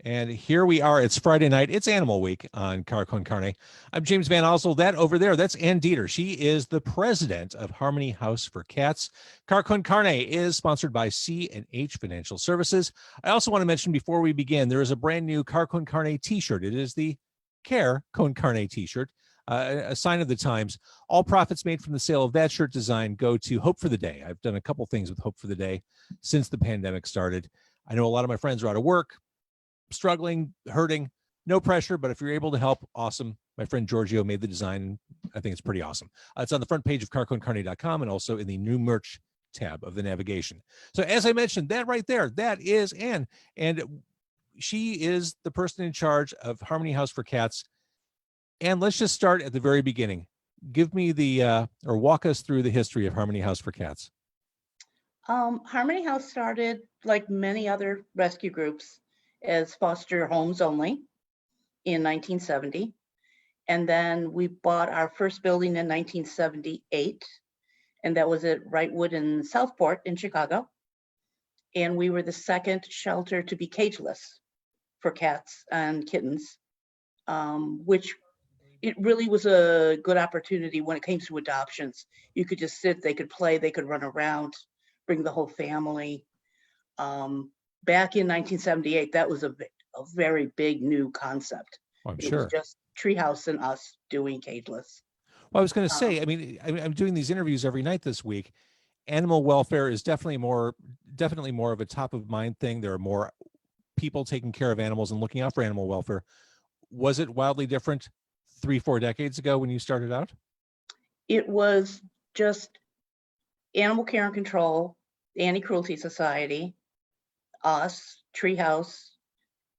And here we are. It's Friday night. It's Animal Week on Car Con Carne. I'm James Van Osel. That over there, that's Ann Dieter. She is the president of Harmony House for Cats. Car Con Carne is sponsored by C&H Financial Services. I also want to mention before we begin, there is a brand new Car Con Carne t-shirt. It is the Care Con Carne t-shirt, a sign of the times. All profits made from the sale of that shirt design go to Hope for the Day. I've done a couple things with Hope for the Day since the pandemic started. I know a lot of my friends are out of work, struggling, hurting, no pressure, but if you're able to help, awesome. My friend Giorgio made the design. I think it's pretty awesome. It's on the front page of carconcarne.com and also in the new merch tab of the navigation. So as I mentioned, that right there, that is Ann, and she is the person in charge of Harmony House for Cats. And let's just start at the very beginning. Give me or walk us through the history of Harmony House for Cats. Harmony House started, like many other rescue groups, as foster homes only in 1970. And then we bought our first building in 1978. And that was at Wrightwood in Southport in Chicago. And we were the second shelter to be cageless for cats and kittens, which it really was a good opportunity when it came to adoptions. You could just sit, they could play, they could run around, bring the whole family. Back in 1978, that was a very big new concept. I'm it sure. was just Treehouse and us doing cageless. Well, I was going to say, I mean, I'm doing these interviews every night this week. Animal welfare is definitely more of a top of mind thing. There are more people taking care of animals and looking out for animal welfare. Was it wildly different 3-4 decades ago when you started out? It was just Animal Care and Control, the Anti-Cruelty Society, us, Treehouse,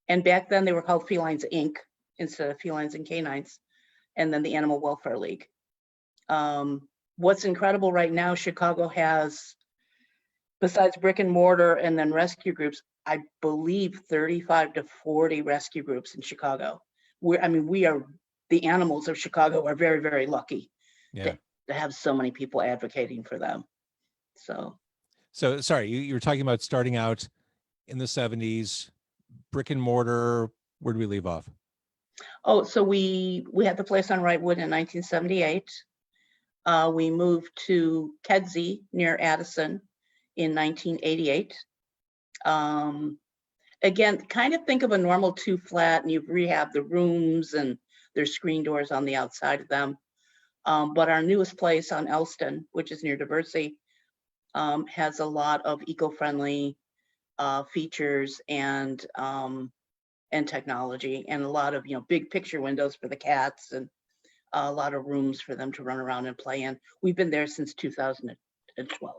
and back then they were called Felines Inc. instead of Felines and Canines, and then the Animal Welfare League. What's incredible right now, Chicago has, besides brick and mortar and then rescue groups, I believe 35 to 40 rescue groups in Chicago. We are, the animals of Chicago are very, very lucky to have so many people advocating for them. So sorry, you were talking about starting out in the 70s, brick and mortar. Where do we leave off? Oh, so we had the place on Wrightwood in 1978. We moved to Kedzie near Addison in 1988. Again, kind of think of a normal 2-flat, and you've rehabbed the rooms and there's screen doors on the outside of them. But our newest place on Elston, which is near Diversey, has a lot of eco-friendly features and technology, and a lot of big picture windows for the cats, and a lot of rooms for them to run around and play in. We've been there since 2012.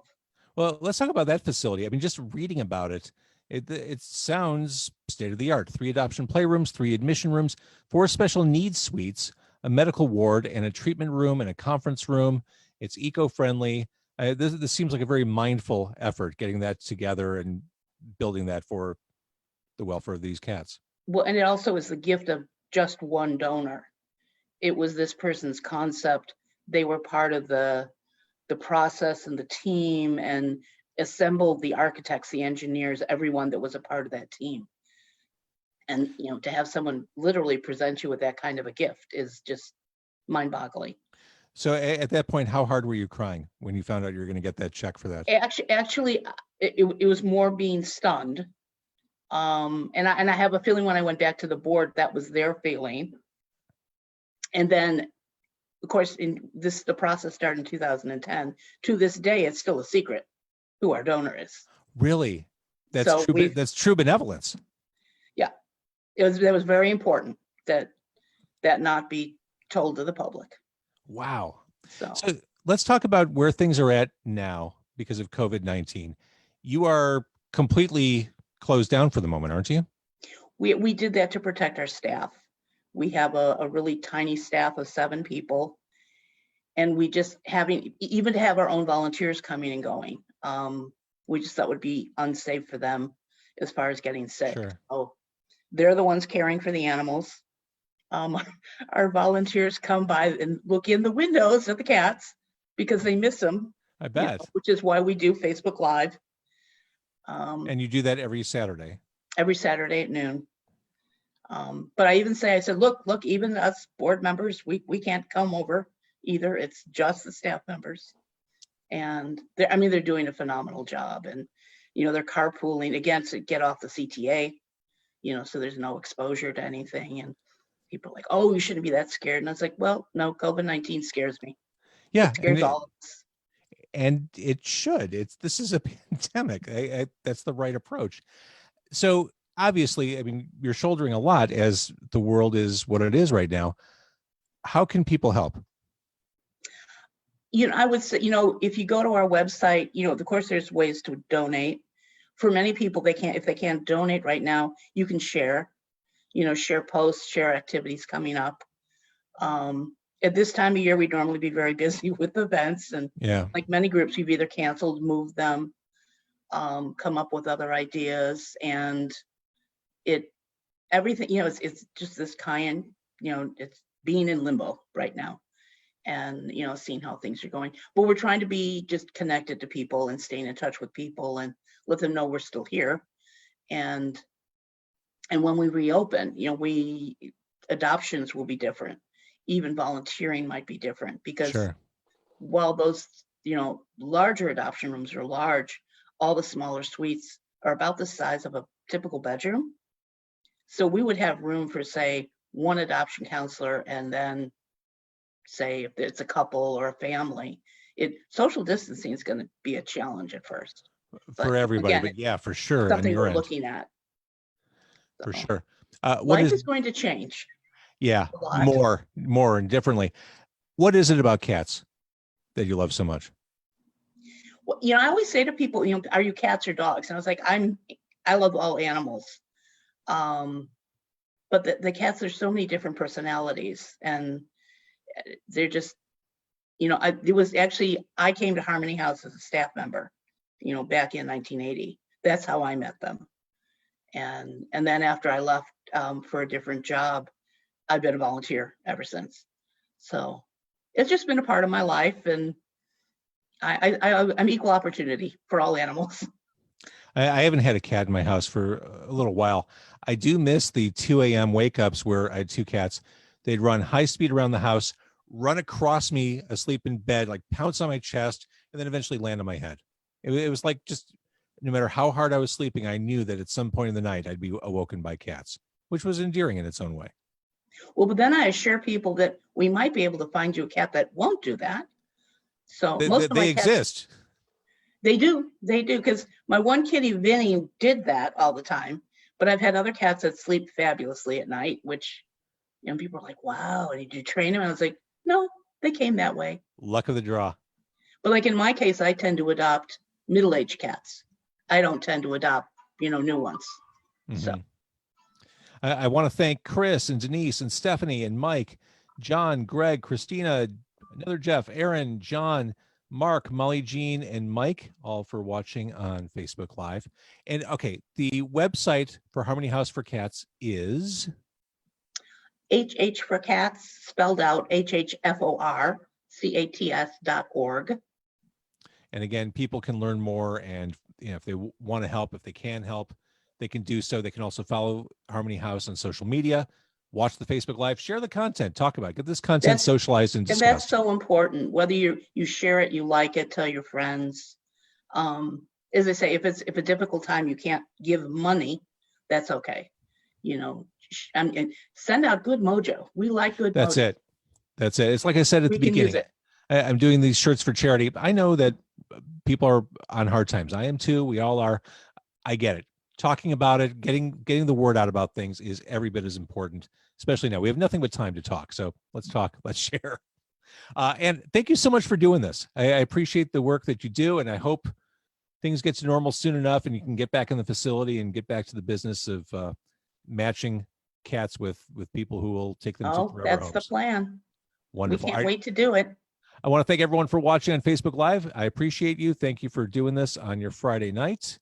Well, let's talk about that facility. I mean, just reading about it, it sounds state of the art. 3 adoption playrooms, 3 admission rooms, 4 special needs suites, a medical ward, and a treatment room and a conference room. It's eco-friendly. This seems like a very mindful effort, getting that together and building that for the welfare of these cats. Well, and it also is the gift of just one donor. It was this person's concept. They were part of the process and the team, and assembled the architects, the engineers, everyone that was a part of that team. And to have someone literally present you with that kind of a gift is just mind-boggling. So at that point, how hard were you crying when you found out you were going to get that check for that? Actually, it was more being stunned. And I have a feeling when I went back to the board, that was their feeling. And then, of course, the process started in 2010. To this day, it's still a secret who our donor is. Really? That's true benevolence. Yeah, that was very important that not be told to the public. Wow. So let's talk about where things are at now because of COVID-19. You are completely closed down for the moment, aren't you? We did that to protect our staff. We have a really tiny staff of 7 people, and we just even to have our own volunteers coming and going. We just thought would be unsafe for them as far as getting sick. Sure. So they're the ones caring for the animals. Our volunteers come by and look in the windows at the cats because they miss them. I bet. Which is why we do Facebook Live. And you do that every Saturday? Every Saturday at noon. But I even say, I said, look, even us board members, we can't come over either. It's just the staff members. And they're doing a phenomenal job. And, they're carpooling again to get off the CTA, so there's no exposure to anything. And people are like, oh, you shouldn't be that scared. And I was like, well, no, COVID-19 scares me. Yeah. It scares all of us. And it should. This is a pandemic. That's the right approach. So obviously, you're shouldering a lot as the world is what it is right now. How can people help? I would say, if you go to our website, of course, there's ways to donate. For many people, if they can't donate right now, you can share, share posts, share activities coming up. At this time of year, we'd normally be very busy with events, and like many groups, we've either canceled, moved them, come up with other ideas, and everything, it's just this kind, it's being in limbo right now, and seeing how things are going. But we're trying to be just connected to people and staying in touch with people and let them know we're still here. And when we reopen, adoptions will be different. Even volunteering might be different, because while those, larger adoption rooms are large, all the smaller suites are about the size of a typical bedroom. So we would have room for, say, one adoption counselor, and then, say, if it's a couple or a family, social distancing is going to be a challenge at first. For everybody, again, but yeah, for sure. Something we're looking at. For sure. Life is going to change. Yeah, more and differently. What is it about cats that you love so much? Well, I always say to people, are you cats or dogs? And I was like, I love all animals. But the cats, there's so many different personalities, and they're just, it was actually, I came to Harmony House as a staff member, back in 1980. That's how I met them. And then after I left for a different job, I've been a volunteer ever since. So it's just been a part of my life, and I'm equal opportunity for all animals. I haven't had a cat in my house for a little while. I do miss the 2 a.m. wake ups where I had two cats. They'd run high speed around the house, run across me asleep in bed, like pounce on my chest, and then eventually land on my head. It was like, just no matter how hard I was sleeping, I knew that at some point in the night I'd be awoken by cats, which was endearing in its own way. Well, but then I assure people that we might be able to find you a cat that won't do that. So most of my cats exist. They do, because my one kitty, Vinny, did that all the time. But I've had other cats that sleep fabulously at night, which, people are like, wow, did you train them? And I was like, no, they came that way. Luck of the draw. But like in my case, I tend to adopt middle-aged cats. I don't tend to adopt, new ones. Mm-hmm. So I want to thank Chris and Denise and Stephanie and Mike, John, Greg, Christina, another Jeff, Aaron, John, Mark, Molly Jean, and Mike, all for watching on Facebook Live. And okay, the website for Harmony House for Cats is HH for Cats, spelled out HHFORCATS.org. And again, people can learn more, and if they want to help, if they can help, they can do so. They can also follow Harmony House on social media, watch the Facebook Live, share the content, talk about it, get this content socialized and discussed. And that's so important. Whether you share it, you like it, tell your friends. As I say, if it's a difficult time, you can't give money, that's okay. And send out good mojo. We like good mojo. That's it. It's like I said at the beginning. I'm doing these shirts for charity. I know that people are on hard times. I am too. We all are. I get it. Talking about it, getting the word out about things is every bit as important, especially now. We have nothing but time to talk. So let's talk, let's share. And thank you so much for doing this. I appreciate the work that you do, and I hope things get to normal soon enough and you can get back in the facility and get back to the business of matching cats with people who will take them to forever that's homes. The plan. Wonderful. We can't wait to do it. I want to thank everyone for watching on Facebook Live. I appreciate you. Thank you for doing this on your Friday night.